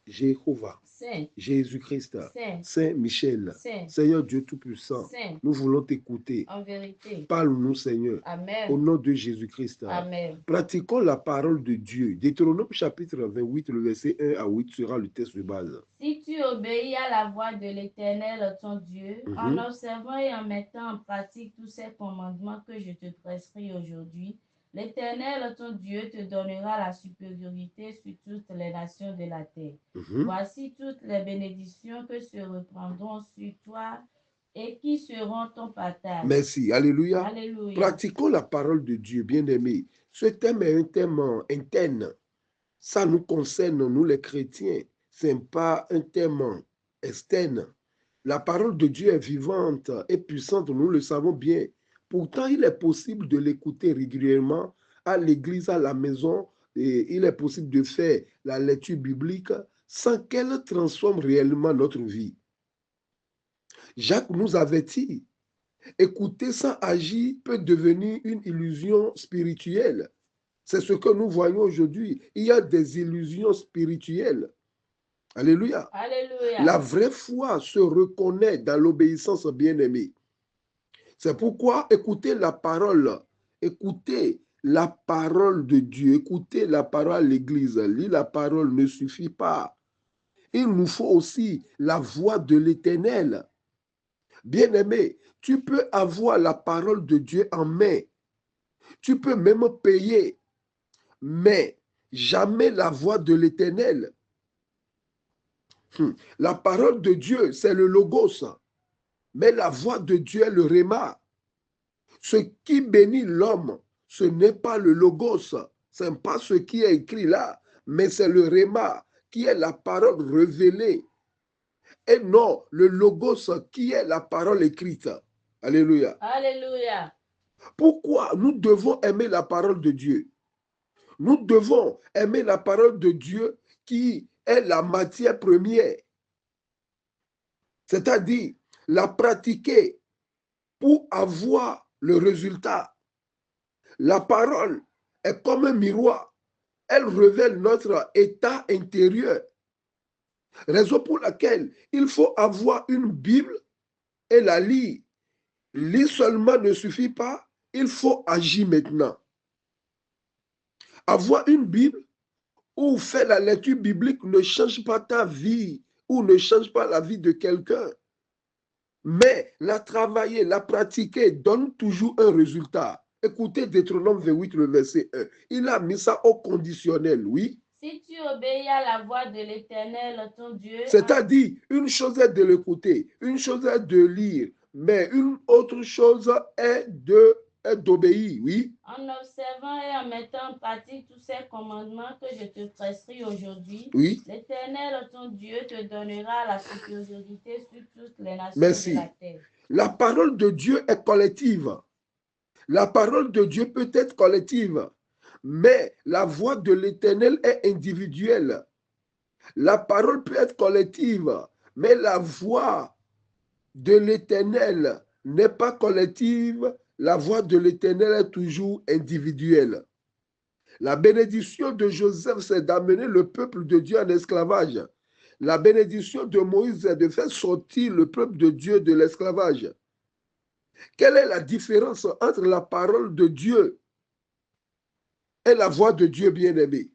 Jéhovah, Saint, Jésus-Christ, Saint, Saint Michel, Saint, Seigneur Dieu Tout-Puissant, Saint, nous voulons t'écouter. en vérité. Parle-nous, Seigneur, au Amen. nom de Jésus-Christ. Amen. Pratiquons la parole de Dieu. Deutéronome chapitre 28, le verset 1 à 8 sera le texte de base. Si tu obéis à la voix de l'Éternel, ton Dieu, en observant et en mettant en pratique tous ces commandements que je te prescris aujourd'hui, l'Éternel, ton Dieu, te donnera la supériorité sur toutes les nations de la terre. Voici toutes les bénédictions que se reprendront sur toi et qui seront ton partage. Merci. Alléluia. Alléluia. Pratiquons la parole de Dieu, bien-aimés. Ce thème est un thème interne. Ça nous concerne, nous les chrétiens. Ce n'est pas un thème externe. La parole de Dieu est vivante et puissante, nous le savons bien. Pourtant, il est possible de l'écouter régulièrement à l'église, à la maison. Et il est possible de faire la lecture biblique sans qu'elle transforme réellement notre vie. Jacques nous avertit. Écouter sans agir peut devenir une illusion spirituelle. C'est ce que nous voyons aujourd'hui. Il y a des illusions spirituelles. Alléluia. Alléluia. La vraie foi se reconnaît dans l'obéissance bien-aimée. C'est pourquoi écouter la parole de Dieu, écouter la parole à l'église, lire la parole ne suffit pas. Il nous faut aussi la voix de l'Éternel. Bien-aimé, tu peux avoir la parole de Dieu en main. Tu peux même payer, mais jamais la voix de l'Éternel. La parole de Dieu, c'est le logos, mais la voix de Dieu est le réma. Ce qui bénit l'homme, ce n'est pas le logos, ce n'est pas ce qui est écrit là, mais c'est le réma qui est la parole révélée. Et non le logos qui est la parole écrite. Alléluia. Alléluia. Pourquoi nous devons aimer la parole de Dieu? Nous devons aimer la parole de Dieu qui est la matière première. C'est-à-dire la pratiquer pour avoir le résultat. La parole est comme un miroir. Elle révèle notre état intérieur. Raison pour laquelle il faut avoir une Bible et la lire. Lire seulement ne suffit pas, il faut agir maintenant. Avoir une Bible ou faire la lecture biblique ne change pas ta vie ou ne change pas la vie de quelqu'un. Mais la travailler, la pratiquer donne toujours un résultat. Écoutez Deutéronome 28, le verset 1. Il a mis ça au conditionnel, oui. Si tu obéis à la voix de l'Éternel, ton Dieu, c'est-à-dire, une chose est de l'écouter, une chose est de lire, mais une autre chose est d'obéir, oui. En observant et en mettant en pratique tous ces commandements que je te prescris aujourd'hui, oui. L'Éternel, ton Dieu, te donnera la supériorité sur toutes les nations Merci. de la terre. La parole de Dieu est collective. La parole de Dieu peut être collective, mais la voix de l'Éternel est individuelle. La parole peut être collective, mais la voix de l'Éternel n'est pas collective. La voix de l'Éternel est toujours individuelle. La bénédiction de Joseph, c'est d'amener le peuple de Dieu en esclavage. La bénédiction de Moïse, c'est de faire sortir le peuple de Dieu de l'esclavage. Quelle est la différence entre la parole de Dieu et la voix de Dieu bien-aimé?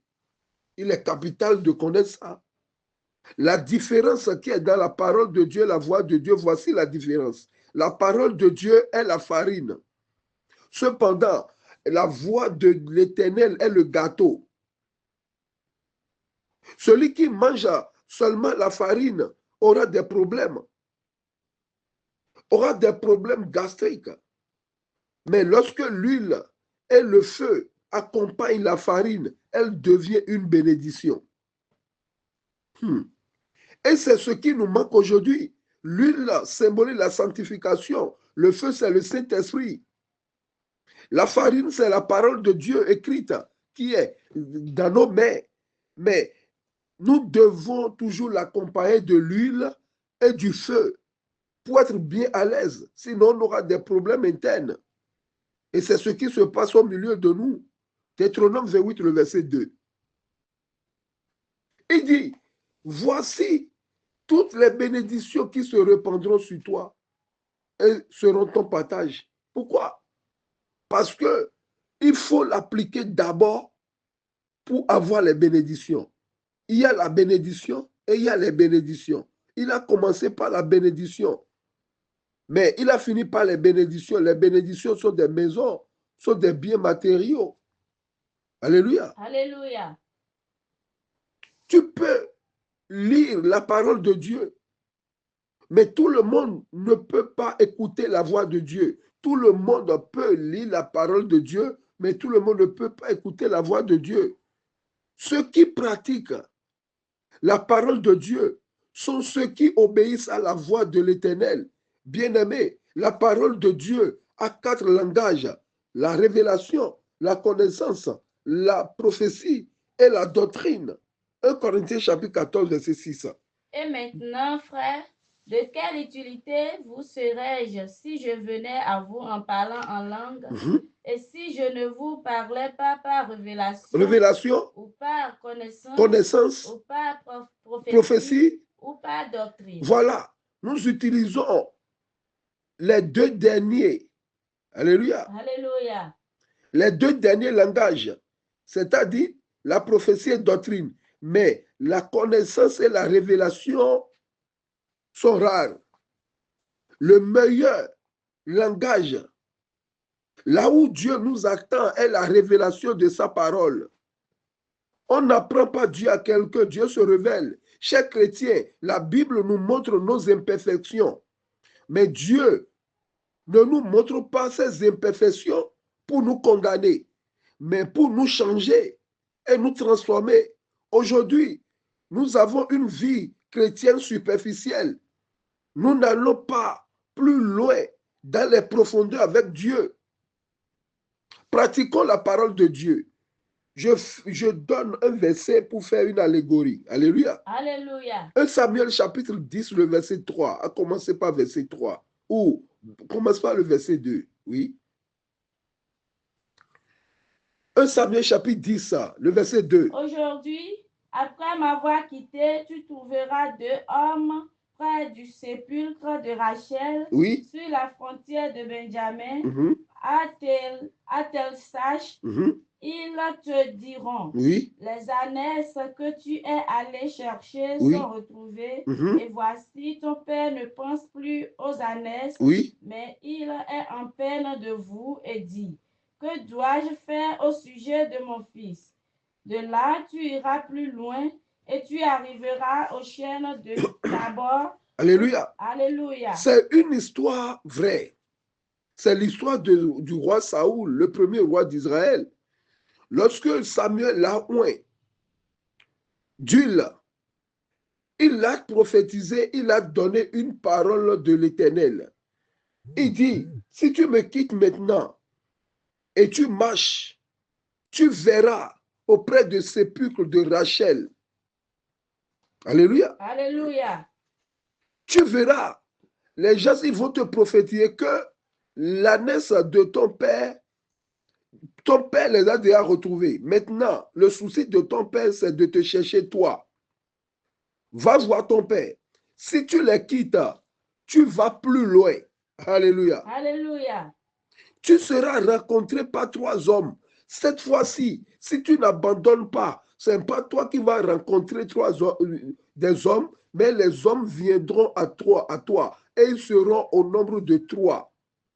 Il est capital de connaître ça. La différence qui est dans la parole de Dieu et la voix de Dieu, voici la différence. La parole de Dieu est la farine. Cependant, la voix de l'Éternel est le gâteau. Celui qui mange seulement la farine aura des problèmes gastriques. Mais lorsque l'huile et le feu accompagnent la farine, elle devient une bénédiction. Et c'est ce qui nous manque aujourd'hui. L'huile symbolise la sanctification. Le feu, c'est le Saint-Esprit. La farine, c'est la parole de Dieu écrite qui est dans nos mains. Mais nous devons toujours l'accompagner de l'huile et du feu pour être bien à l'aise. Sinon, on aura des problèmes internes. Et c'est ce qui se passe au milieu de nous. Deutéronome 28, le verset 2. Il dit, voici toutes les bénédictions qui se répandront sur toi et seront ton partage. Pourquoi? Parce que il faut l'appliquer d'abord pour avoir les bénédictions. Il y a la bénédiction et il y a les bénédictions. Il a commencé par la bénédiction, mais il a fini par les bénédictions. Les bénédictions sont des maisons, sont des biens matériaux. Alléluia. Alléluia. Tu peux lire la parole de Dieu, mais tout le monde ne peut pas écouter la voix de Dieu. Tout le monde peut lire la parole de Dieu, mais tout le monde ne peut pas écouter la voix de Dieu. Ceux qui pratiquent la parole de Dieu sont ceux qui obéissent à la voix de l'Éternel. Bien-aimés, la parole de Dieu a 4 langages: la révélation, la connaissance, la prophétie et la doctrine. 1 Corinthiens chapitre 14, verset 6. Et maintenant, frères, de quelle utilité vous serais-je si je venais à vous en parlant en langue, et si je ne vous parlais pas par révélation, ou par connaissance, ou par prophétie, ou par doctrine? Voilà, nous utilisons les 2 derniers. Alléluia. Alléluia. Les 2 derniers langages, c'est-à-dire la prophétie et doctrine. Mais la connaissance et la révélation sont rares. Le meilleur langage, là où Dieu nous attend, est la révélation de sa parole. On n'apprend pas Dieu à quelqu'un, Dieu se révèle. Chers chrétiens, la Bible nous montre nos imperfections. Mais Dieu ne nous montre pas ses imperfections pour nous condamner, mais pour nous changer et nous transformer. Aujourd'hui, nous avons une vie chrétienne superficielle. Nous n'allons pas plus loin dans les profondeurs avec Dieu. Pratiquons la parole de Dieu. Je donne un verset pour faire une allégorie. Alléluia. Alléluia. 1 Samuel chapitre 10, le verset 3. A commencé par verset 3. Ou commence par le verset 2. Oui. 1 Samuel chapitre 10, le verset 2. Aujourd'hui, après m'avoir quitté, tu trouveras 2 hommes près du sépulcre de Rachel, Oui. sur la frontière de Benjamin, à Tel-Sash. Ils te diront, Oui. les ânesses que tu es allé chercher Oui. sont retrouvées, et voici ton père ne pense plus aux ânesses, Oui. mais il est en peine de vous et dit, que dois-je faire au sujet de mon fils? De là, tu iras plus loin et tu arriveras aux chaînes de Tabor. Alléluia. Alléluia. C'est une histoire vraie. C'est l'histoire du roi Saoul, le premier roi d'Israël. Lorsque Samuel l'a oint, Dieu, il a prophétisé, il a donné une parole de l'Éternel. Il dit, si tu me quittes maintenant et tu marches, tu verras auprès du sépulcre de Rachel. Alléluia. Alléluia. Tu verras, les gens, ils vont te prophétiser que l'ânesse de ton père les a déjà retrouvés. Maintenant, le souci de ton père, c'est de te chercher toi. Va voir ton père. Si tu les quittes, tu vas plus loin. Alléluia. Alléluia. Tu seras rencontré par 3 hommes. Cette fois-ci, si tu n'abandonnes pas, ce n'est pas toi qui vas rencontrer des hommes, mais les hommes viendront à toi, et ils seront au nombre de 3.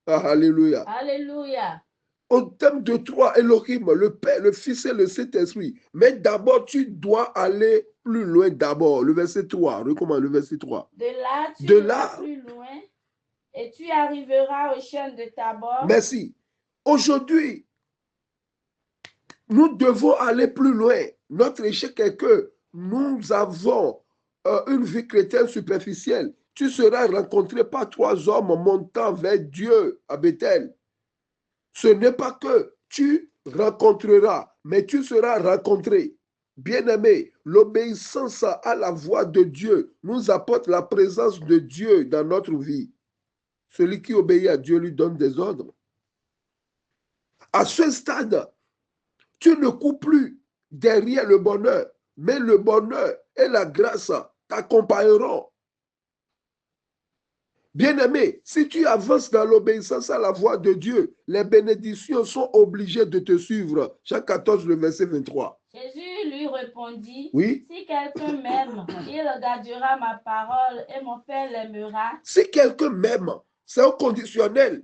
Alléluia. Alléluia. Au thème de 3, Elohim, le Père, le Fils et le Saint-Esprit. Mais d'abord, tu dois aller plus loin d'abord. Le verset 3, recommande le verset 3. De là, tu iras plus loin et tu arriveras aux chaînes de Tabor. Merci. Aujourd'hui, nous devons aller plus loin. Notre échec est que nous avons une vie chrétienne superficielle. Tu seras rencontré par 3 hommes montant vers Dieu à Bethel. Ce n'est pas que tu rencontreras, mais tu seras rencontré. Bien-aimé, l'obéissance à la voix de Dieu nous apporte la présence de Dieu dans notre vie. Celui qui obéit à Dieu lui donne des ordres. À ce stade, tu ne cours plus derrière le bonheur, mais le bonheur et la grâce t'accompagneront. Bien-aimé, si tu avances dans l'obéissance à la voix de Dieu, les bénédictions sont obligées de te suivre. Jean 14, le verset 23. Jésus lui répondit, Oui. si quelqu'un m'aime, il gardera ma parole et mon Père l'aimera. Si quelqu'un m'aime, c'est un conditionnel.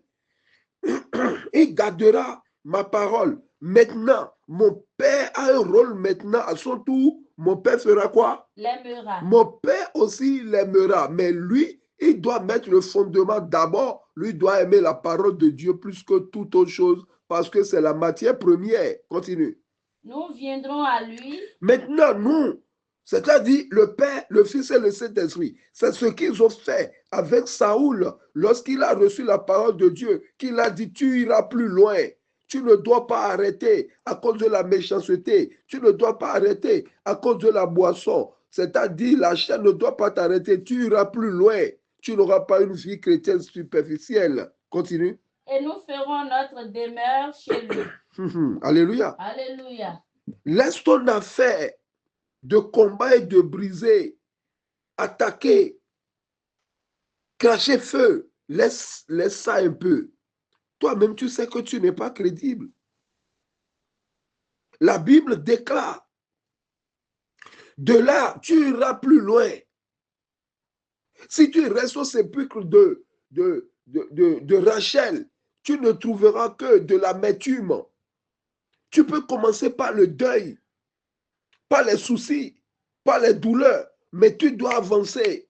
Il gardera ma parole. Maintenant, mon Père a un rôle maintenant à son tour. Mon Père fera quoi? L'aimera. Mon Père aussi l'aimera. Mais lui, il doit mettre le fondement d'abord. Lui doit aimer la parole de Dieu plus que toute autre chose parce que c'est la matière première. Continue. Nous viendrons à lui. Maintenant, nous, c'est-à-dire le Père, le Fils et le Saint-Esprit, c'est ce qu'ils ont fait avec Saoul lorsqu'il a reçu la parole de Dieu, qu'il a dit, tu iras plus loin. Tu ne dois pas arrêter à cause de la méchanceté. Tu ne dois pas arrêter à cause de la boisson. C'est-à-dire, la chair ne doit pas t'arrêter. Tu iras plus loin. Tu n'auras pas une vie chrétienne superficielle. Continue. Et nous ferons notre demeure chez lui. Alléluia. Alléluia. Laisse ton affaire de combat et de briser, attaquer, cracher feu. Laisse ça un peu. Toi-même, tu sais que tu n'es pas crédible. La Bible déclare, de là, tu iras plus loin. Si tu restes au sépulcre de Rachel, tu ne trouveras que de l'amertume. Tu peux commencer par le deuil, par les soucis, par les douleurs, mais tu dois avancer.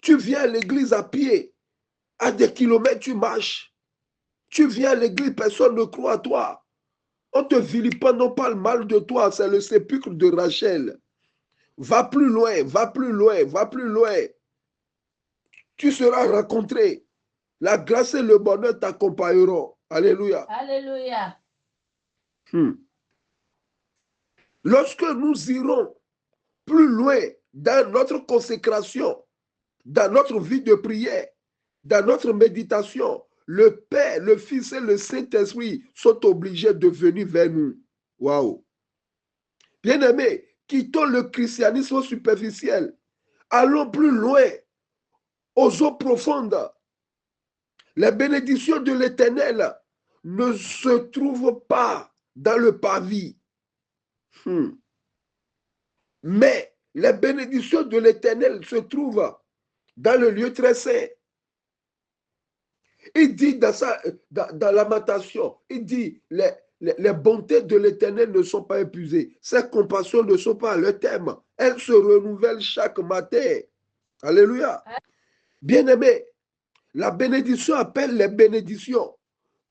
Tu viens à l'église à pied, à des kilomètres, tu marches. Tu viens à l'église, personne ne croit à toi. On te vilipende, on parle mal de toi. C'est le sépulcre de Rachel. Va plus loin, va plus loin, va plus loin. Tu seras rencontré. La grâce et le bonheur t'accompagneront. Alléluia. Alléluia. Lorsque nous irons plus loin dans notre consécration, dans notre vie de prière, dans notre méditation, le Père, le Fils et le Saint-Esprit sont obligés de venir vers nous. Waouh! Bien-aimés, quittons le christianisme superficiel. Allons plus loin, aux eaux profondes. Les bénédictions de l'Éternel ne se trouvent pas dans le pavis. Mais les bénédictions de l'Éternel se trouvent dans le lieu très saint. Il dit dans Lamentation, il dit les bontés de l'Éternel ne sont pas épuisées. Ses compassions ne sont pas à leur terme. Elles se renouvellent chaque matin. Alléluia. Bien-aimé, la bénédiction appelle les bénédictions.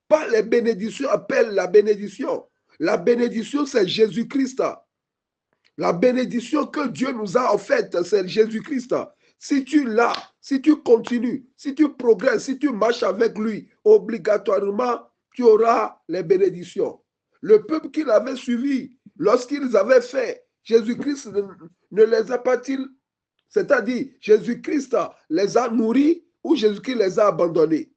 Pas les bénédictions appellent la bénédiction. La bénédiction, c'est Jésus-Christ. La bénédiction que Dieu nous a offerte, c'est Jésus-Christ. Si tu l'as, si tu continues, si tu progresses, si tu marches avec lui, obligatoirement, tu auras les bénédictions. Le peuple qu'il avait suivi, lorsqu'ils avaient fait, Jésus-Christ ne les a pas-il, c'est-à-dire Jésus-Christ les a nourris ou Jésus-Christ les a abandonnés.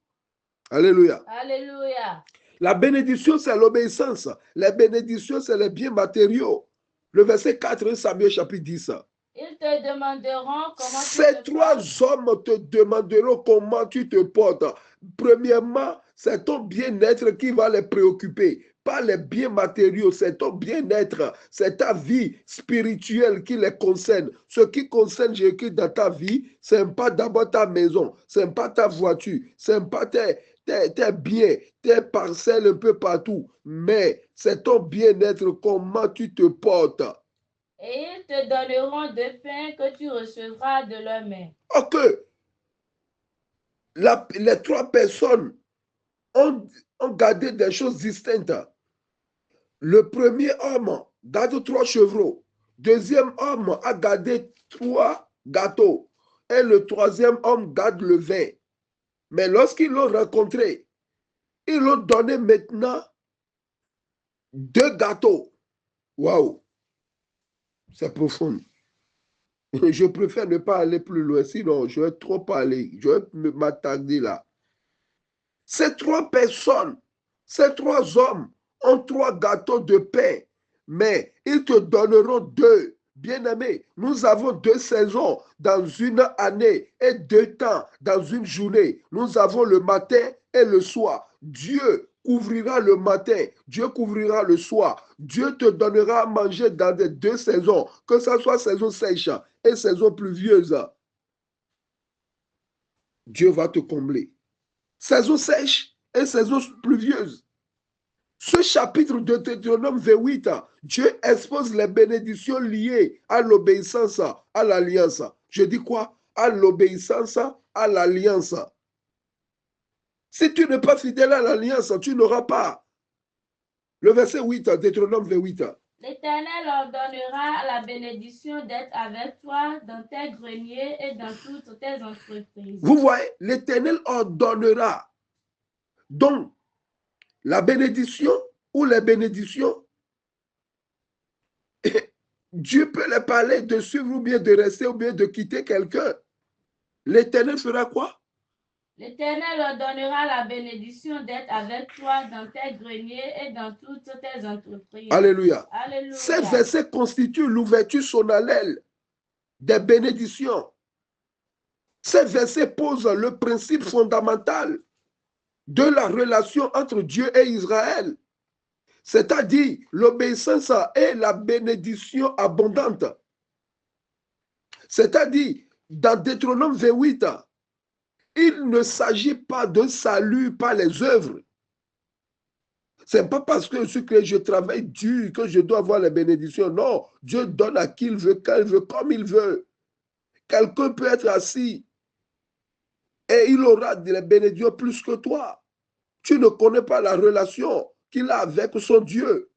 Alléluia. Alléluia. La bénédiction, c'est l'obéissance. La bénédiction, c'est les biens matériaux. Le verset 4, Samuel chapitre 10. Ils te demanderont comment Ces trois hommes te demanderont comment tu te portes. Premièrement, c'est ton bien-être qui va les préoccuper. Pas les biens matériaux, c'est ton bien-être. C'est ta vie spirituelle qui les concerne. Ce qui concerne Jésus dans ta vie, ce n'est pas d'abord ta maison, ce n'est pas ta voiture, ce n'est pas tes biens, tes parcelles un peu partout. Mais c'est ton bien-être, comment tu te portes. Et ils te donneront de pain que tu recevras de leurs mains. Ok. Les trois personnes ont gardé des choses distinctes. Le premier homme garde 3 chevreaux. Deuxième homme a gardé 3 gâteaux. Et le troisième homme garde le vin. Mais lorsqu'ils l'ont rencontré, ils l'ont donné maintenant 2 gâteaux. Waouh! C'est profond. Je préfère ne pas aller plus loin, sinon je vais trop parler. Je vais m'attarder là. Ces 3 personnes, ces 3 hommes ont 3 gâteaux de pain, mais ils te donneront 2 Bien-aimés, nous avons 2 saisons dans une année et 2 temps dans une journée. Nous avons le matin et le soir. Dieu couvrira le matin, Dieu couvrira le soir. Dieu te donnera à manger dans les 2 saisons, que ce soit saison sèche et saison pluvieuse. Dieu va te combler. Saison sèche et saison pluvieuse. Ce chapitre de Deutéronome 28, Dieu expose les bénédictions liées à l'obéissance, à l'alliance. Je dis quoi? À l'obéissance, à l'alliance. Si tu n'es pas fidèle à l'alliance, tu n'auras pas. Le verset 8, Deutéronome 28. L'Éternel ordonnera la bénédiction d'être avec toi dans tes greniers et dans toutes tes entreprises. Vous voyez, l'Éternel ordonnera. Donc, la bénédiction ou les bénédictions, Dieu peut les parler de suivre ou bien de rester ou bien de quitter quelqu'un. L'Éternel fera quoi? L'Éternel ordonnera la bénédiction d'être avec toi dans tes greniers et dans toutes tes entreprises. Alléluia. Alléluia. Ces versets constituent l'ouverture solennelle des bénédictions. Ces versets posent le principe fondamental de la relation entre Dieu et Israël, c'est-à-dire l'obéissance et la bénédiction abondante. C'est-à-dire, dans Deutéronome 28, il ne s'agit pas de salut par les œuvres. Ce n'est pas parce que je travaille dur que je dois avoir les bénédictions. Non, Dieu donne à qui il veut, quand il veut, comme il veut. Quelqu'un peut être assis et il aura des bénédictions plus que toi. Tu ne connais pas la relation qu'il a avec son Dieu.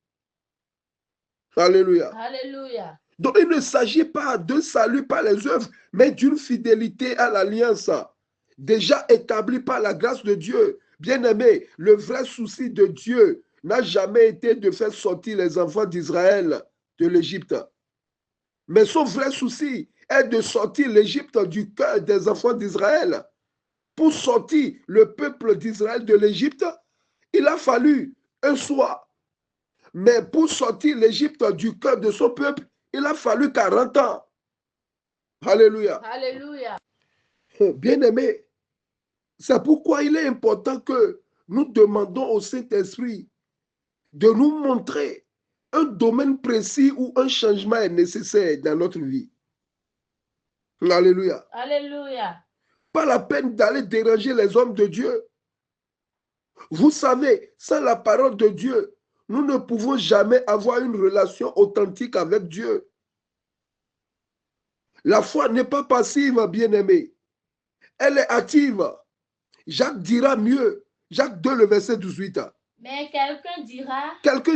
Alléluia. Alléluia. Donc, il ne s'agit pas de salut par les œuvres, mais d'une fidélité à l'alliance déjà établie par la grâce de Dieu. Bien-aimé, le vrai souci de Dieu n'a jamais été de faire sortir les enfants d'Israël de l'Égypte. Mais son vrai souci est de sortir l'Égypte du cœur des enfants d'Israël. Pour sortir le peuple d'Israël de l'Égypte, il a fallu un soir. Mais pour sortir l'Égypte du cœur de son peuple, il a fallu 40 ans. Alléluia. Alléluia. Bien-aimé, c'est pourquoi il est important que nous demandons au Saint-Esprit de nous montrer un domaine précis où un changement est nécessaire dans notre vie. Alléluia. Alléluia. Pas la peine d'aller déranger les hommes de Dieu. Vous savez, sans la parole de Dieu, nous ne pouvons jamais avoir une relation authentique avec Dieu. La foi n'est pas passive, bien-aimé. Elle est active. Jacques dira mieux. Jacques 2, le verset 18. Mais quelqu'un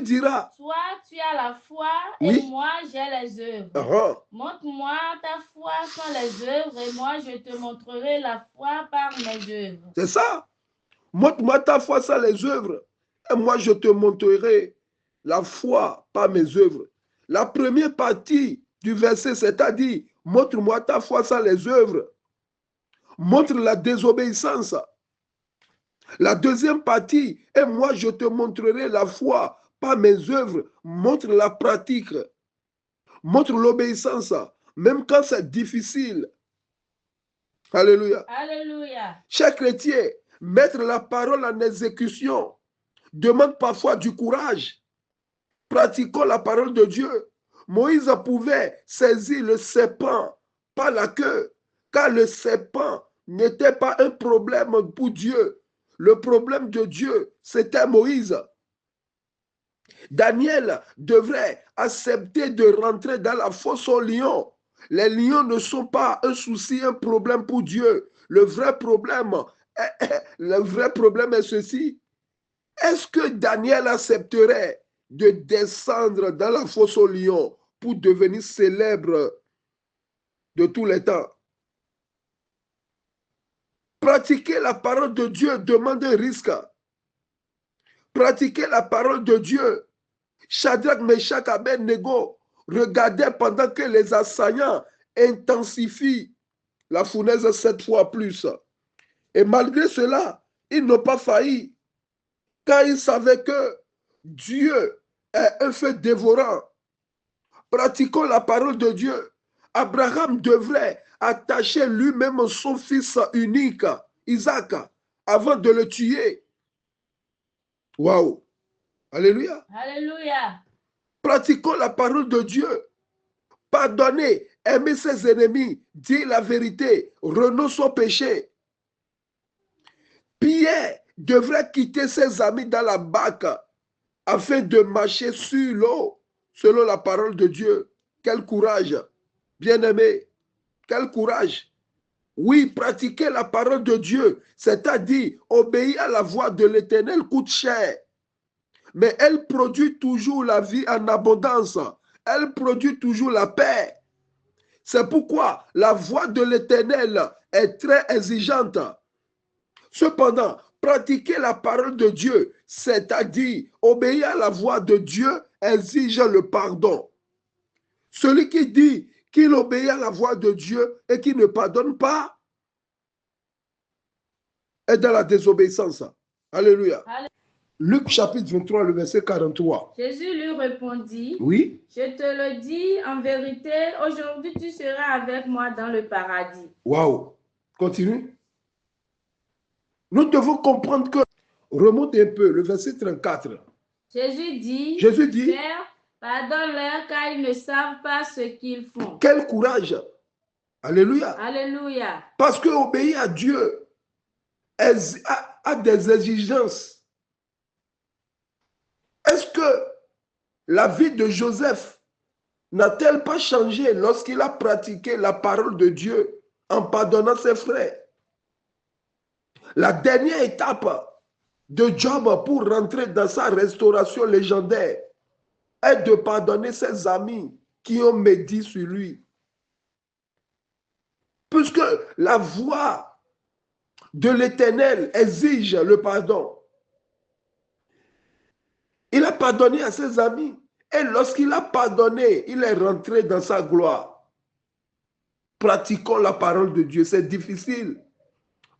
dira, toi, tu as la foi oui, et moi, j'ai les œuvres. Montre-moi ta foi sans les œuvres et moi, je te montrerai la foi par mes œuvres. C'est ça. Montre-moi ta foi sans les œuvres et moi, je te montrerai la foi par mes œuvres. La première partie du verset, c'est-à-dire, montre-moi ta foi sans les œuvres. Montre la désobéissance. La deuxième partie, et moi je te montrerai la foi par mes œuvres. Montre la pratique. Montre l'obéissance, même quand c'est difficile. Alléluia. Alléluia. Chers chrétiens, mettre la parole en exécution demande parfois du courage. Pratiquons la parole de Dieu. Moïse pouvait saisir le serpent par la queue, car le serpent n'était pas un problème pour Dieu. Le problème de Dieu, c'était Moïse. Daniel devrait accepter de rentrer dans la fosse aux lions. Les lions ne sont pas un souci, un problème pour Dieu. Le vrai problème est ceci. Est-ce que Daniel accepterait de descendre dans la fosse aux lions pour devenir célèbre de tous les temps? Pratiquer la parole de Dieu demande un risque. Pratiquer la parole de Dieu. Shadrach, Meshach, Abednego regardaient pendant que les assaillants intensifient la fournaise 7 fois plus. Et malgré cela, ils n'ont pas failli, car ils savaient que Dieu est un feu dévorant. pratiquons la parole de Dieu. Abraham devrait attacher lui-même son fils unique, Isaac, avant de le tuer. Waouh! Alléluia! Alléluia. Pratiquons la parole de Dieu. Pardonnez, aimez ses ennemis, dire la vérité, renonce au péché. Pierre devrait quitter ses amis dans la barque afin de marcher sur l'eau, selon la parole de Dieu. Quel courage, bien-aimé, quel courage. Oui, pratiquer la parole de Dieu, c'est-à-dire obéir à la voix de l'Éternel coûte cher. Mais elle produit toujours la vie en abondance. Elle produit toujours la paix. C'est pourquoi la voix de l'Éternel est très exigeante. Cependant, pratiquer la parole de Dieu, c'est-à-dire obéir à la voix de Dieu, exige le pardon. Celui qui dit qu'il obéit à la voix de Dieu et qui ne pardonne pas est dans la désobéissance. Alléluia. Alléluia. Luc chapitre 23, le verset 43. Jésus lui répondit, Oui. je te le dis en vérité, aujourd'hui tu seras avec moi dans le paradis. Waouh. Continue. Nous devons comprendre que, remonte un peu, le verset 34. Jésus dit, Père, pardonne-leur car ils ne savent pas ce qu'ils font. Quel courage. Alléluia. Alléluia. Parce que obéir à Dieu a des exigences. Est-ce que la vie de Joseph n'a-t-elle pas changé lorsqu'il a pratiqué la parole de Dieu en pardonnant ses frères? La dernière étape de Job pour rentrer dans sa restauration légendaire est de pardonner ses amis qui ont médit sur lui. Puisque la voix de l'Éternel exige le pardon. Il a pardonné à ses amis. Et lorsqu'il a pardonné, il est rentré dans sa gloire. Pratiquons la parole de Dieu. C'est difficile,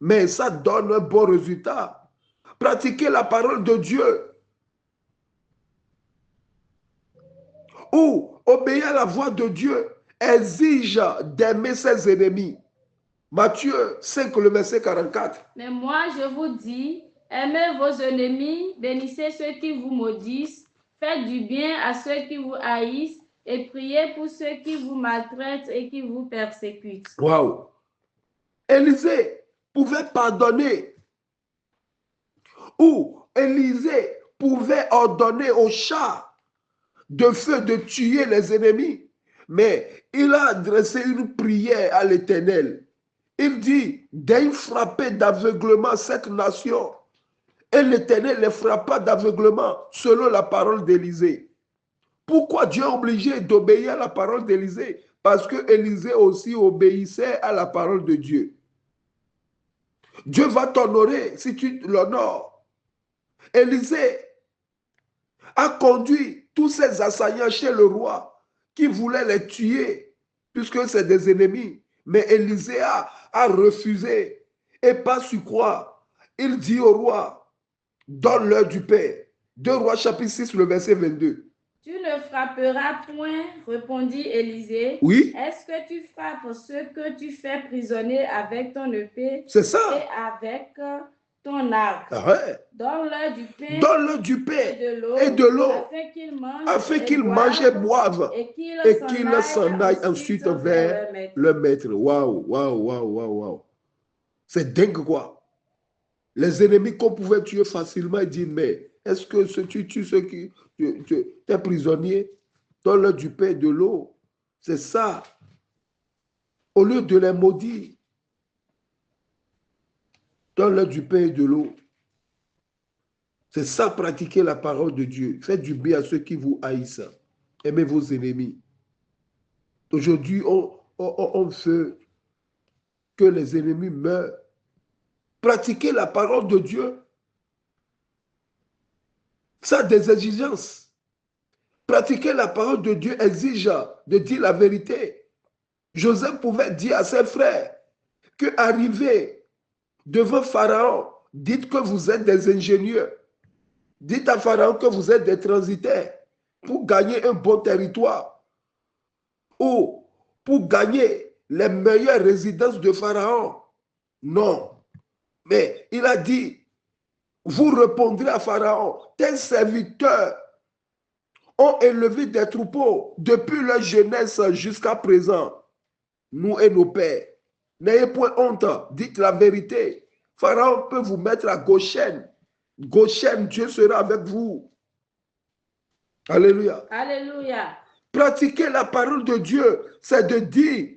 mais ça donne un bon résultat. Pratiquer la parole de Dieu. Ou obéir à la voix de Dieu exige d'aimer ses ennemis. Matthieu 5, le verset 44. Mais moi, je vous dis, aimez vos ennemis, bénissez ceux qui vous maudissent, faites du bien à ceux qui vous haïssent et priez pour ceux qui vous maltraitent et qui vous persécutent. Waouh! Élisée pouvait pardonner. Ou Élisée pouvait ordonner aux chats de feu de tuer les ennemis. Mais il a adressé une prière à l'Éternel. Il dit, daigne frapper d'aveuglement cette nation. Et l'Éternel les frappa d'aveuglement selon la parole d'Élisée. Pourquoi Dieu est obligé d'obéir à la parole d'Élisée? Parce que Élisée aussi obéissait à la parole de Dieu. Dieu va t'honorer si tu l'honores. Élisée a conduit tous ses assaillants chez le roi qui voulait les tuer puisque c'est des ennemis. Mais Élisée a refusé et pas su croire. Il dit au roi, donne-leur du pain. 2 Rois chapitre 6, le verset 22. Tu ne frapperas point, répondit Élisée. Oui. Est-ce que tu frappes ceux que tu fais prisonnier avec ton épée? C'est ça. Et avec ton arc. Ouais. Donne-leur du pain. Donne-leur du pain et de l'eau. Afin qu'ils mangent et boivent. Et qu'ils s'en aillent ensuite vers le maître. Waouh, waouh, waouh, waouh, waouh. C'est dingue quoi. Les ennemis qu'on pouvait tuer facilement, ils disent, mais est-ce que tu tues ceux qui... T'es prisonnier, donne-leur du pain et de l'eau. C'est ça. Au lieu de les maudire, donne-leur du pain et de l'eau. C'est ça, pratiquer la parole de Dieu. Faites du bien à ceux qui vous haïssent. Aimez vos ennemis. Aujourd'hui, on veut que les ennemis meurent. Pratiquer la parole de Dieu, ça a des exigences. Pratiquer la parole de Dieu exige de dire la vérité. Joseph pouvait dire à ses frères que arrivé devant Pharaon, dites que vous êtes des ingénieurs. Dites à Pharaon que vous êtes des transitaires pour gagner un bon territoire. ou pour gagner les meilleures résidences de Pharaon. Non. Mais il a dit, vous répondrez à Pharaon, tes serviteurs ont élevé des troupeaux depuis leur jeunesse jusqu'à présent, nous et nos pères. N'ayez point honte, dites la vérité. Pharaon peut vous mettre à Goshen. Goshen, Dieu sera avec vous. Alléluia. Alléluia. Pratiquer la parole de Dieu, c'est de dire,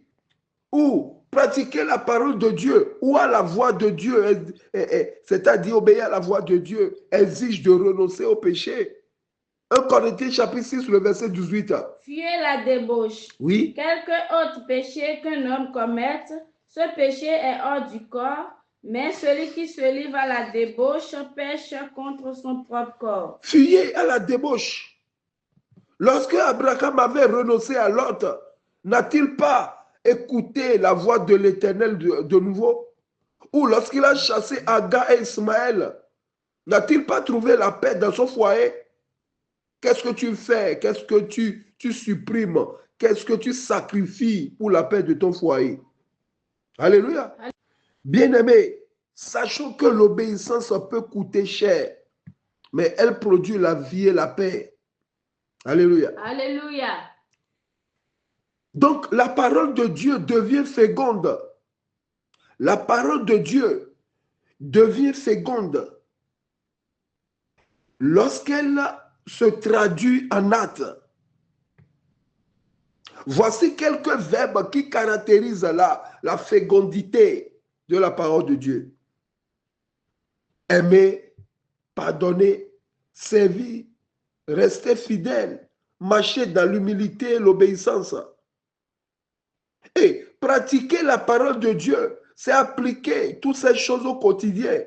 ou pratiquer la parole de Dieu, ou à la voix de Dieu, c'est-à-dire obéir à la voix de Dieu, exige de renoncer au péché. 1 Corinthiens chapitre 6, le verset 18. Fuyez la débauche. Oui. Quelque autre péché qu'un homme commette, ce péché est hors du corps, mais celui qui se livre à la débauche pêche contre son propre corps. Fuyez à la débauche. Lorsque Abraham avait renoncé à Lot, n'a-t-il pas écouté la voix de l'Éternel de nouveau? Ou lorsqu'il a chassé Aga et Ismaël, n'a-t-il pas trouvé la paix dans son foyer? Qu'est-ce que tu fais? Qu'est-ce que tu supprimes? Qu'est-ce que tu sacrifies pour la paix de ton foyer? Alléluia. Bien-aimés, sachons que l'obéissance peut coûter cher, mais elle produit la vie et la paix. Alléluia. Alléluia. Donc, la parole de Dieu devient féconde. La parole de Dieu devient féconde lorsqu'elle se traduit en acte. Voici quelques verbes qui caractérisent la fécondité de la parole de Dieu. Aimer, pardonner, servir, rester fidèle, marcher dans l'humilité et l'obéissance. Et pratiquer la parole de Dieu, c'est appliquer toutes ces choses au quotidien.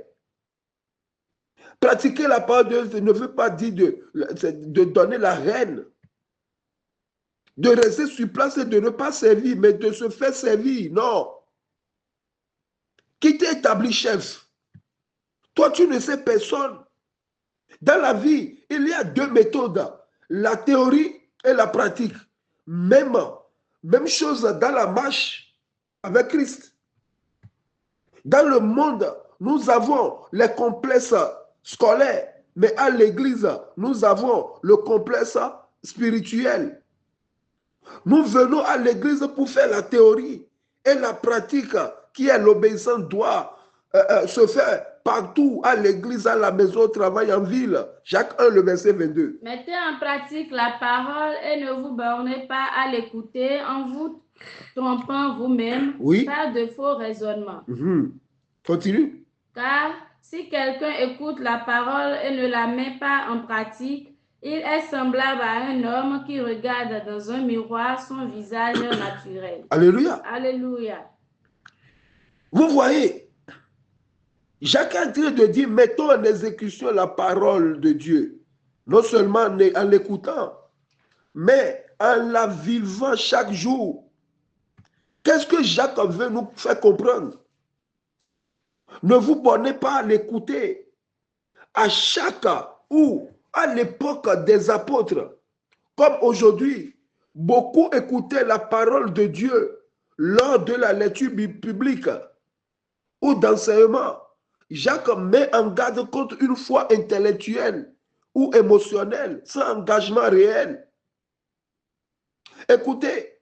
Pratiquer la parole de Dieu ne veut pas dire de donner la reine, de rester sur place et de ne pas servir, mais de se faire servir. Non. Qui t'est établi chef? Toi, tu ne sais personne. Dans la vie, il y a deux méthodes, la théorie et la pratique. Même chose dans la marche avec Christ. Dans le monde, nous avons les complexes scolaires, mais à l'église, nous avons le complexe spirituel. Nous venons à l'église pour faire la théorie et la pratique qui est l'obéissance doit se faire partout, à l'église, à la maison, au travail, en ville. Jacques 1, le verset 22. Mettez en pratique la parole et ne vous bornez pas à l'écouter en vous trompant vous-même par de faux raisonnements. Continue. Car si quelqu'un écoute la parole et ne la met pas en pratique, il est semblable à un homme qui regarde dans un miroir son visage naturel. Alléluia. Alléluia. Vous voyez, Jacques est en train de dire, mettons en exécution la parole de Dieu. Non seulement en l'écoutant, mais en la vivant chaque jour. Qu'est-ce que Jacques veut nous faire comprendre? Ne vous bornez pas à l'écouter. À chaque ou à l'époque des apôtres, comme aujourd'hui, beaucoup écoutaient la parole de Dieu lors de la lecture publique ou d'enseignement. Jacques met en garde contre une foi intellectuelle ou émotionnelle, sans engagement réel. Écoutez,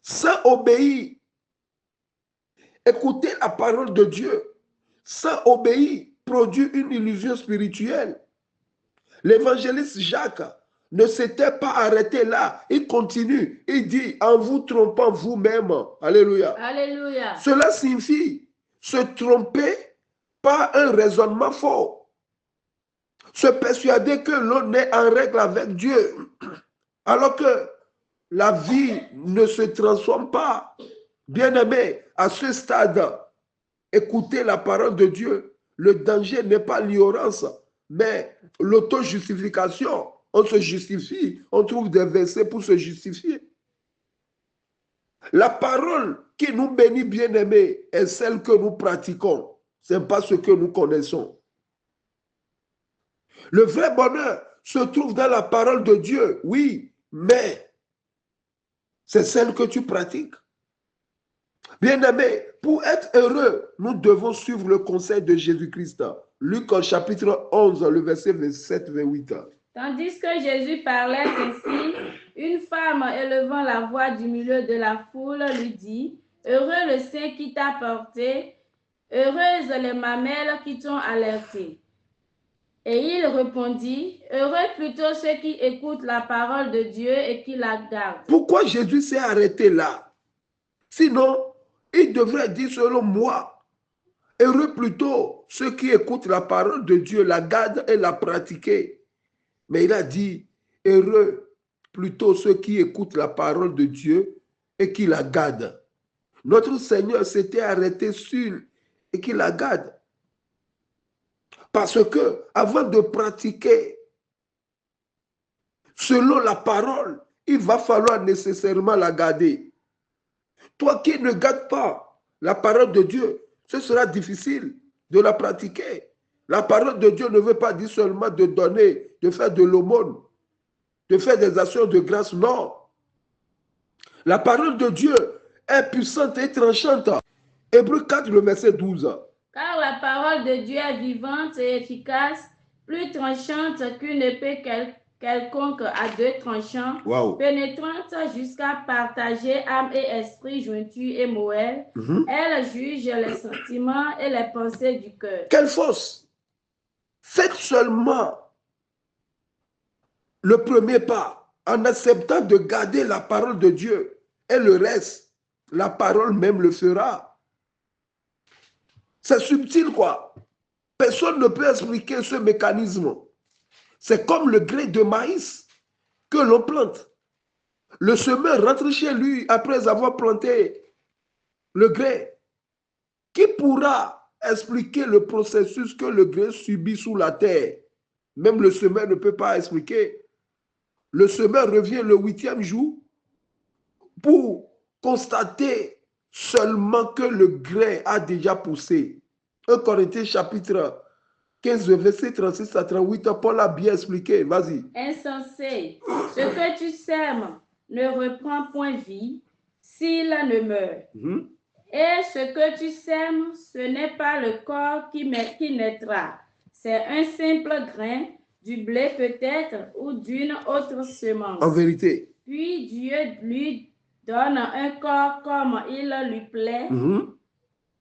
sans obéir, écouter la parole de Dieu, sans obéir, produit une illusion spirituelle. L'évangéliste Jacques ne s'était pas arrêté là. Il continue. Il dit, en vous trompant vous-même. Alléluia. Alléluia. Cela signifie se tromper par un raisonnement faux. Se persuader que l'on est en règle avec Dieu. Alors que la vie ne se transforme pas. Bien-aimé, à ce stade, écoutez la parole de Dieu. Le danger n'est pas l'ignorance, mais l'auto-justification. On se justifie, on trouve des versets pour se justifier. La parole qui nous bénit, bien-aimés, est celle que nous pratiquons. Ce n'est pas ce que nous connaissons. Le vrai bonheur se trouve dans la parole de Dieu, oui, mais C'est celle que tu pratiques. Bien-aimé, pour être heureux, nous devons suivre le conseil de Jésus-Christ. Luc chapitre 11, le verset 27-28. Tandis que Jésus parlait ainsi, une femme élevant la voix du milieu de la foule lui dit, « Heureux le sein qui t'a porté, heureuses les mamelles qui t'ont alerté. » Et il répondit, « Heureux plutôt ceux qui écoutent la parole de Dieu et qui la gardent. » Pourquoi Jésus s'est arrêté là? Sinon, il devrait dire selon moi, heureux plutôt ceux qui écoutent la parole de Dieu, la gardent et la pratiquent. Mais il a dit, heureux plutôt ceux qui écoutent la parole de Dieu et qui la gardent. Notre Seigneur s'était arrêté sur et qui la garde. Parce que avant de pratiquer selon la parole, il va falloir nécessairement la garder. Toi qui ne gardes pas la parole de Dieu, ce sera difficile de la pratiquer. La parole de Dieu ne veut pas dire seulement de donner, de faire de l'aumône, de faire des actions de grâce, non. La parole de Dieu est puissante et tranchante. Hébreux 4, le verset 12. Car la parole de Dieu est vivante et efficace, plus tranchante qu'une épée quelconque à deux tranchants, Wow. pénétrante jusqu'à partager âme et esprit, jointure et moelle. Elle juge les sentiments et les pensées du cœur. Quelle force! Faites seulement le premier pas en acceptant de garder la parole de Dieu et le reste, la parole même le fera. C'est subtil quoi. Personne ne peut expliquer ce mécanisme. C'est comme le gré de maïs que l'on plante. Le semeur rentre chez lui après avoir planté le gré. Qui pourra expliquer le processus que le gré subit sous la terre? Même le semeur ne peut pas expliquer. Le semeur revient le 8e jour pour constater seulement que le gré a déjà poussé. 1 Corinthiens chapitre 15, verset 36 à 38, Paul a bien expliqué. Vas-y. Insensé, ce que tu sèmes ne reprend point vie s'il ne meurt. Et ce que tu sèmes, ce n'est pas le corps qui naîtra. C'est un simple grain, du blé peut-être, ou d'une autre semence. En vérité. Puis Dieu lui donne un corps comme il lui plaît.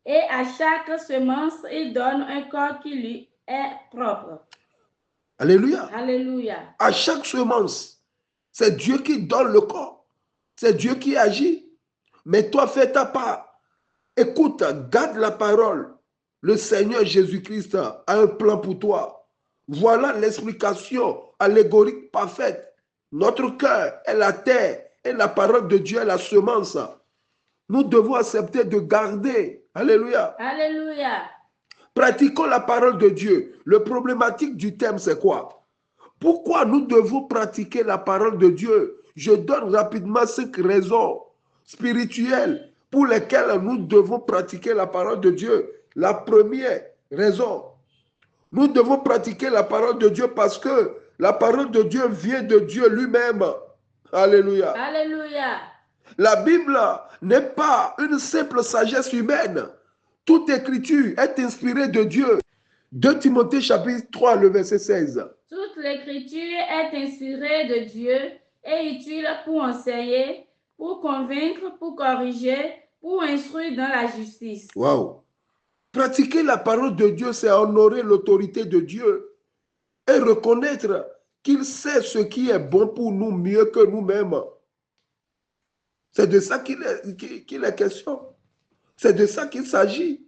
Et à chaque semence, il donne un corps qui lui est propre. Alléluia. Alléluia. À chaque semence, c'est Dieu qui donne le corps. C'est Dieu qui agit. Mais toi, fais ta part. Écoute, garde la parole. Le Seigneur Jésus-Christ a un plan pour toi. Voilà l'explication allégorique parfaite. Notre cœur est la terre et la parole de Dieu est la semence. Nous devons accepter de garder. Alléluia. Alléluia. Pratiquons la parole de Dieu. Le problématique du thème, c'est quoi? Pourquoi nous devons pratiquer la parole de Dieu? Je donne rapidement 5 raisons spirituelles pour lesquelles nous devons pratiquer la parole de Dieu. La première raison, nous devons pratiquer la parole de Dieu parce que la parole de Dieu vient de Dieu lui-même. Alléluia. Alléluia. La Bible n'est pas une simple sagesse humaine. Toute écriture est inspirée de Dieu. 2 Timothée chapitre 3, le verset 16. Toute l'écriture est inspirée de Dieu et utile pour enseigner, pour convaincre, pour corriger, pour instruire dans la justice. Wow. Pratiquer la parole de Dieu, c'est honorer l'autorité de Dieu et reconnaître qu'il sait ce qui est bon pour nous mieux que nous-mêmes. C'est de ça qu'il est question. C'est de ça qu'il s'agit.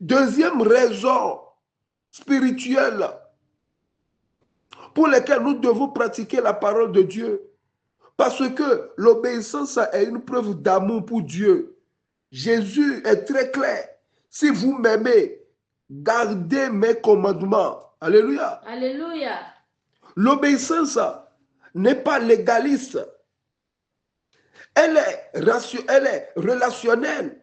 Deuxième raison spirituelle pour laquelle nous devons pratiquer la parole de Dieu. Parce que l'obéissance est une preuve d'amour pour Dieu. Jésus est très clair. Si vous m'aimez, gardez mes commandements. Alléluia. Alléluia. L'obéissance n'est pas légaliste. Elle est relationnelle.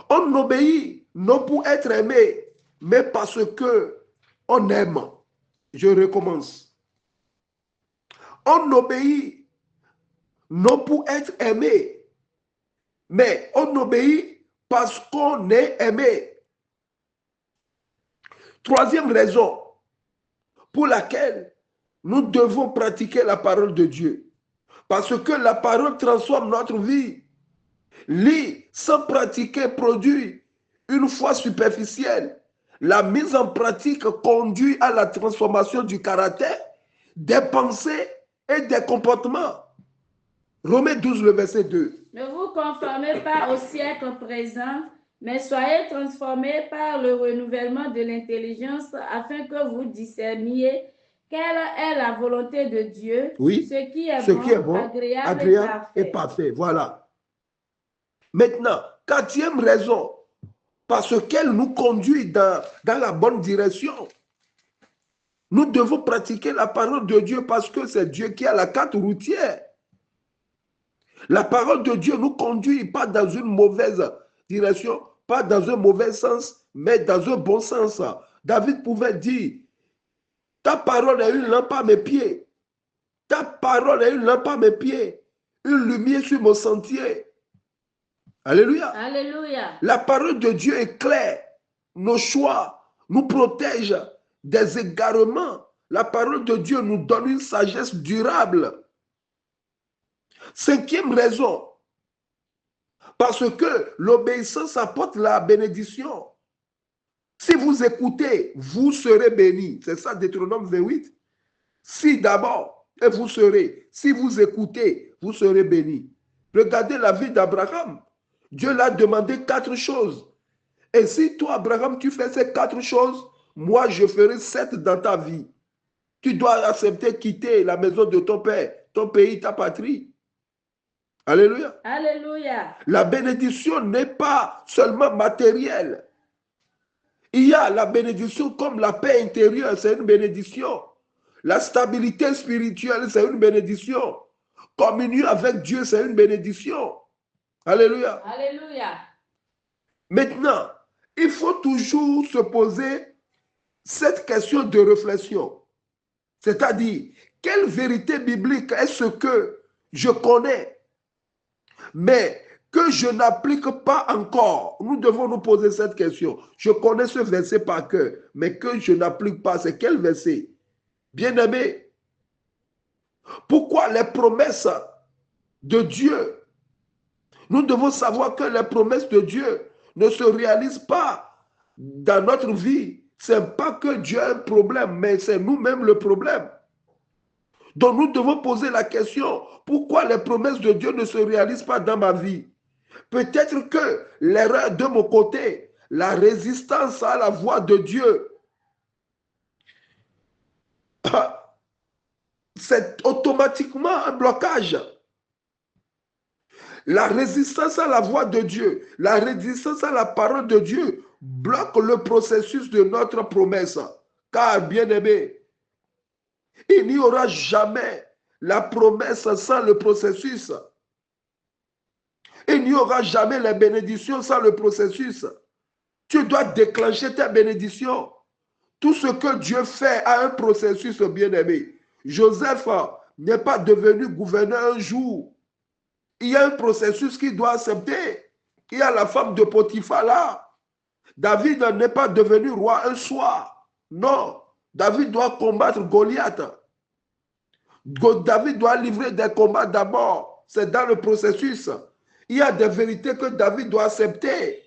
On obéit non pour être aimé, mais parce que on aime. Je recommence. On obéit non pour être aimé, mais on obéit parce qu'on est aimé. Troisième raison pour laquelle nous devons pratiquer la parole de Dieu. Parce que la parole transforme notre vie. Lire sans pratiquer produit une foi superficielle. La mise en pratique conduit à la transformation du caractère, des pensées et des comportements. Romains 12, le verset 2. Ne vous conformez pas au siècle présent, mais soyez transformés par le renouvellement de l'intelligence afin que vous discerniez quelle est la volonté de Dieu, Oui, ce qui est bon, agréable et parfait. Voilà. Maintenant, quatrième raison, parce qu'elle nous conduit dans la bonne direction. Nous devons pratiquer la parole de Dieu parce que c'est Dieu qui a la carte routière. La parole de Dieu nous conduit pas dans une mauvaise direction, pas dans un mauvais sens, mais dans un bon sens. David pouvait dire, ta parole est une lampe à mes pieds. Ta parole est une lampe à mes pieds, une lumière sur mon sentier. Alléluia. Alléluia. La parole de Dieu est claire. Nos choix nous protègent des égarements. La parole de Dieu nous donne une sagesse durable. Cinquième raison, parce que l'obéissance apporte la bénédiction. Si vous écoutez, vous serez bénis. C'est ça, Deutéronome 28. Si d'abord, et vous serez. Si vous écoutez, vous serez bénis. Regardez la vie d'Abraham. Dieu l'a demandé 4 choses. Et si toi, Abraham, tu fais ces 4 choses, moi, je ferai 7 dans ta vie. Tu dois accepter quitter la maison de ton père, ton pays, ta patrie. Alléluia. Alléluia. La bénédiction n'est pas seulement matérielle. Il y a la bénédiction comme la paix intérieure, c'est une bénédiction. La stabilité spirituelle, c'est une bénédiction. Communion avec Dieu, c'est une bénédiction. Alléluia. Alléluia. Maintenant, il faut toujours se poser cette question de réflexion. C'est-à-dire, quelle vérité biblique est-ce que je connais, mais que je n'applique pas encore? Nous devons nous poser cette question. Je connais ce verset par cœur, mais que je n'applique pas. C'est quel verset? Bien-aimé, pourquoi les promesses de Dieu? Nous devons savoir que les promesses de Dieu ne se réalisent pas dans notre vie. Ce n'est pas que Dieu a un problème, mais c'est nous-mêmes le problème. Donc nous devons poser la question, pourquoi les promesses de Dieu ne se réalisent pas dans ma vie? Peut-être que l'erreur de mon côté, la résistance à la voix de Dieu, c'est automatiquement un blocage. La résistance à la voix de Dieu, la résistance à la parole de Dieu bloque le processus de notre promesse. Car, bien-aimé, il n'y aura jamais la promesse sans le processus. Il n'y aura jamais les bénédictions sans le processus. Tu dois déclencher tes bénédictions. Tout ce que Dieu fait a un processus, bien-aimé. Joseph n'est pas devenu gouverneur un jour. Il y a un processus qu'il doit accepter. Il y a la femme de Potiphar là. David n'est pas devenu roi un soir. Non. David doit combattre Goliath. David doit livrer des combats d'abord. C'est dans le processus. Il y a des vérités que David doit accepter.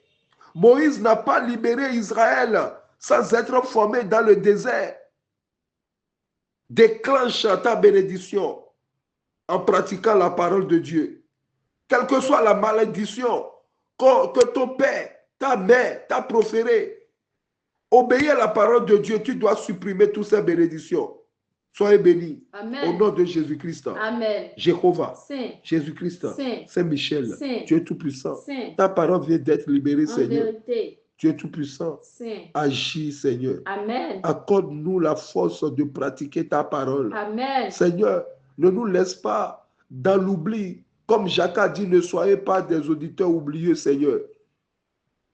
Moïse n'a pas libéré Israël sans être formé dans le désert. Déclenche ta bénédiction en pratiquant la parole de Dieu. Quelle que soit la malédiction que ton père, ta mère t'a proférée, obéis à la parole de Dieu, tu dois supprimer toutes ces bénédictions. Soyez bénis. Amen. Au nom de Jésus-Christ. Amen. Jéhovah. Saint. Jésus-Christ. Saint. Saint-Michel. Saint. Dieu Tout-Puissant. Saint. Ta parole vient d'être libérée, En Seigneur. vérité. Dieu Tout-Puissant. Saint. Agis, Seigneur. Amen. Accorde-nous la force de pratiquer ta parole. Amen. Seigneur, ne nous laisse pas dans l'oubli. Comme Jacques a dit, ne soyez pas des auditeurs oublieux, Seigneur.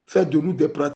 Fais de nous des pratiques.